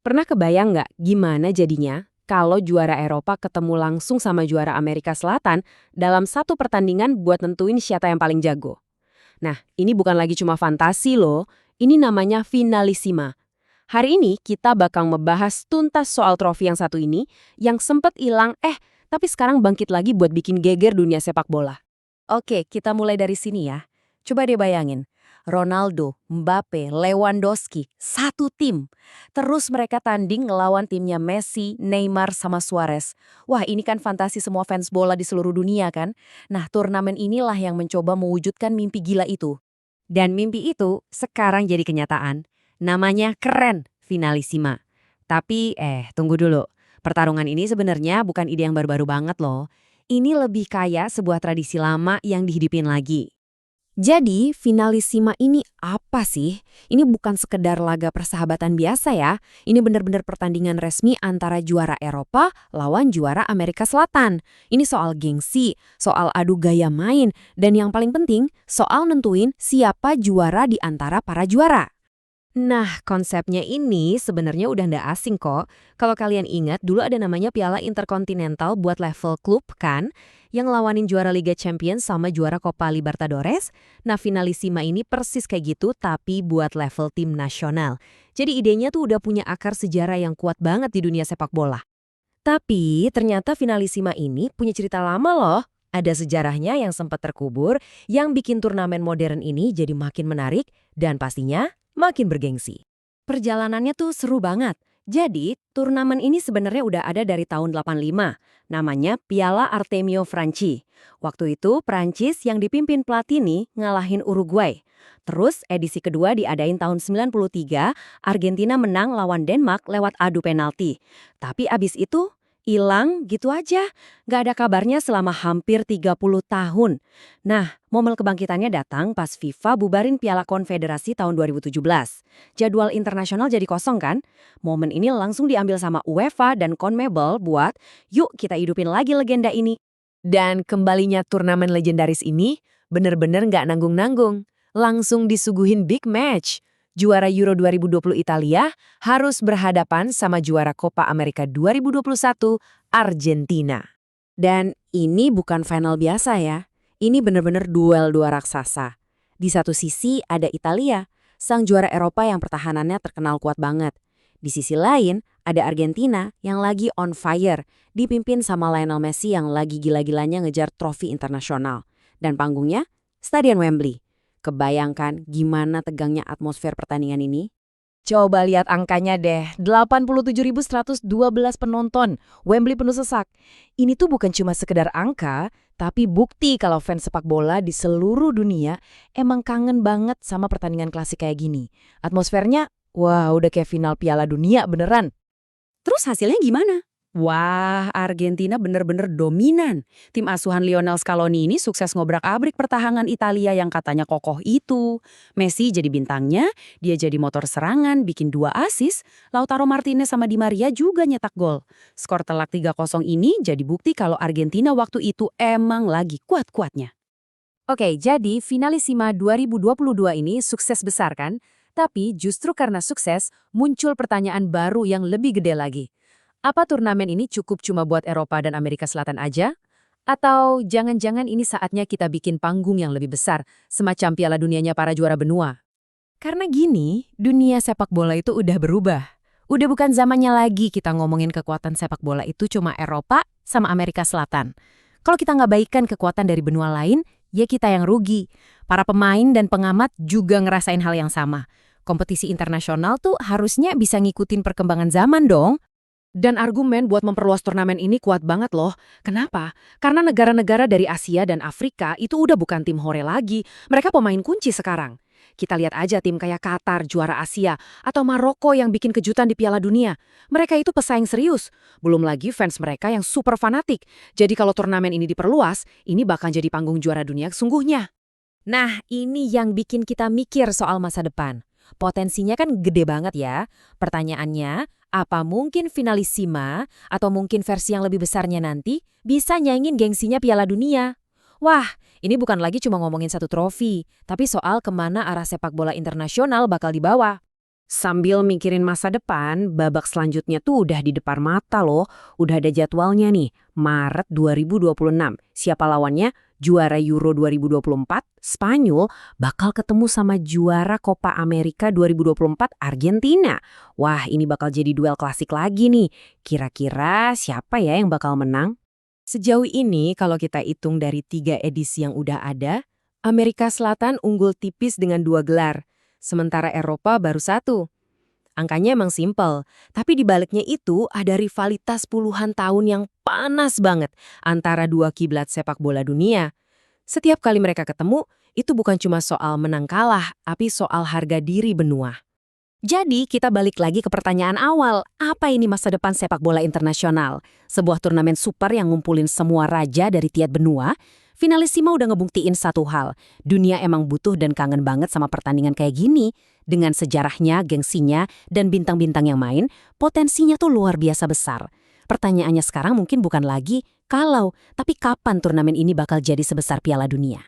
Pernah kebayang nggak gimana jadinya kalau juara Eropa ketemu langsung sama juara Amerika Selatan dalam satu pertandingan buat nentuin siapa yang paling jago? Nah, ini bukan lagi cuma fantasi loh, ini namanya finalissima. Hari ini kita bakal membahas tuntas soal trofi yang satu ini, yang sempet hilang tapi sekarang bangkit lagi buat bikin geger dunia sepak bola. Oke, kita mulai dari sini ya. Coba deh bayangin, Ronaldo, Mbappe, Lewandowski, satu tim. Terus mereka tanding ngelawan timnya Messi, Neymar, sama Suarez. Wah, ini kan fantasi semua fans bola di seluruh dunia kan? Nah, turnamen inilah yang mencoba mewujudkan mimpi gila itu. Dan mimpi itu sekarang jadi kenyataan. Namanya keren, finalissima. Tapi, tunggu dulu. Pertarungan ini sebenarnya bukan ide yang baru-baru banget loh. Ini lebih kayak sebuah tradisi lama yang dihidupin lagi. Jadi, finalissima ini apa sih? Ini bukan sekedar laga persahabatan biasa ya. Ini benar-benar pertandingan resmi antara juara Eropa lawan juara Amerika Selatan. Ini soal gengsi, soal adu gaya main, dan yang paling penting, soal nentuin siapa juara di antara para juara. Nah, konsepnya ini sebenarnya udah ndak asing kok. Kalau kalian ingat, dulu ada namanya Piala Intercontinental buat level klub kan, yang lawanin juara Liga Champions sama juara Copa Libertadores. Nah, finalissima ini persis kayak gitu, tapi buat level tim nasional. Jadi idenya tuh udah punya akar sejarah yang kuat banget di dunia sepak bola. Tapi ternyata finalissima ini punya cerita lama loh. Ada sejarahnya yang sempat terkubur, yang bikin turnamen modern ini jadi makin menarik, dan pastinya makin bergengsi. Perjalanannya tuh seru banget. Jadi, turnamen ini sebenarnya udah ada dari tahun 85. Namanya Piala Artemio Franchi. Waktu itu, Prancis yang dipimpin Platini ngalahin Uruguay. Terus, edisi kedua diadain tahun 93, Argentina menang lawan Denmark lewat adu penalti. Tapi abis itu, hilang gitu aja. Nggak ada kabarnya selama hampir 30 tahun. Nah, momen kebangkitannya datang pas FIFA bubarin Piala Konfederasi tahun 2017. Jadwal internasional jadi kosong kan? Momen ini langsung diambil sama UEFA dan CONMEBOL buat, yuk kita hidupin lagi legenda ini. Dan kembalinya turnamen legendaris ini bener-bener nggak nanggung-nanggung. Langsung disuguhin big match. Juara Euro 2020 Italia harus berhadapan sama juara Copa America 2021 Argentina. Dan ini bukan final biasa ya. Ini bener-bener duel dua raksasa. Di satu sisi ada Italia, sang juara Eropa yang pertahanannya terkenal kuat banget. Di sisi lain ada Argentina yang lagi on fire, dipimpin sama Lionel Messi yang lagi gila-gilanya ngejar trofi internasional. Dan panggungnya, Stadion Wembley. Kebayangkan gimana tegangnya atmosfer pertandingan ini? Coba lihat angkanya deh, 87.112 penonton, Wembley penuh sesak. Ini tuh bukan cuma sekedar angka, tapi bukti kalau fans sepak bola di seluruh dunia emang kangen banget sama pertandingan klasik kayak gini. Atmosfernya, wah udah kayak final Piala Dunia beneran. Terus hasilnya gimana? Wah, Argentina bener-bener dominan. Tim asuhan Lionel Scaloni ini sukses ngobrak-abrik pertahanan Italia yang katanya kokoh itu. Messi jadi bintangnya, dia jadi motor serangan, bikin 2 assist. Lautaro Martinez sama Di Maria juga nyetak gol. Skor telak 3-0 ini jadi bukti kalau Argentina waktu itu emang lagi kuat-kuatnya. Oke, jadi finalissima 2022 ini sukses besar kan? Tapi justru karena sukses, muncul pertanyaan baru yang lebih gede lagi. Apa turnamen ini cukup cuma buat Eropa dan Amerika Selatan aja? Atau jangan-jangan ini saatnya kita bikin panggung yang lebih besar, semacam Piala Dunianya para juara benua? Karena gini, dunia sepak bola itu udah berubah. Udah bukan zamannya lagi kita ngomongin kekuatan sepak bola itu cuma Eropa sama Amerika Selatan. Kalau kita nggak baikkan kekuatan dari benua lain, ya kita yang rugi. Para pemain dan pengamat juga ngerasain hal yang sama. Kompetisi internasional tuh harusnya bisa ngikutin perkembangan zaman dong. Dan argumen buat memperluas turnamen ini kuat banget loh. Kenapa? Karena negara-negara dari Asia dan Afrika itu udah bukan tim hore lagi. Mereka pemain kunci sekarang. Kita lihat aja tim kayak Qatar, juara Asia, atau Maroko yang bikin kejutan di Piala Dunia. Mereka itu pesaing serius. Belum lagi fans mereka yang super fanatik. Jadi kalau turnamen ini diperluas, ini bakal jadi panggung juara dunia sungguhnya. Nah, ini yang bikin kita mikir soal masa depan. Potensinya kan gede banget ya. Pertanyaannya, apa mungkin finalissima atau mungkin versi yang lebih besarnya nanti bisa nyaingin gengsinya Piala Dunia? Wah, ini bukan lagi cuma ngomongin satu trofi, tapi soal kemana arah sepak bola internasional bakal dibawa. Sambil mikirin masa depan, babak selanjutnya tuh udah di depan mata loh. Udah ada jadwalnya nih, Maret 2026. Siapa lawannya? Juara Euro 2024, Spanyol, bakal ketemu sama juara Copa America 2024, Argentina. Wah, ini bakal jadi duel klasik lagi nih. Kira-kira siapa ya yang bakal menang? Sejauh ini, kalau kita hitung dari 3 edisi yang udah ada, Amerika Selatan unggul tipis dengan 2 gelar. Sementara Eropa baru 1. Angkanya emang simpel, tapi di baliknya itu ada rivalitas puluhan tahun yang panas banget antara dua kiblat sepak bola dunia. Setiap kali mereka ketemu, itu bukan cuma soal menang kalah, tapi soal harga diri benua. Jadi kita balik lagi ke pertanyaan awal, apa ini masa depan sepak bola internasional? Sebuah turnamen super yang ngumpulin semua raja dari tiap benua. Finalisima udah ngebuktiin satu hal, dunia emang butuh dan kangen banget sama pertandingan kayak gini. Dengan sejarahnya, gengsinya, dan bintang-bintang yang main, potensinya tuh luar biasa besar. Pertanyaannya sekarang mungkin bukan lagi kalau, tapi kapan turnamen ini bakal jadi sebesar Piala Dunia?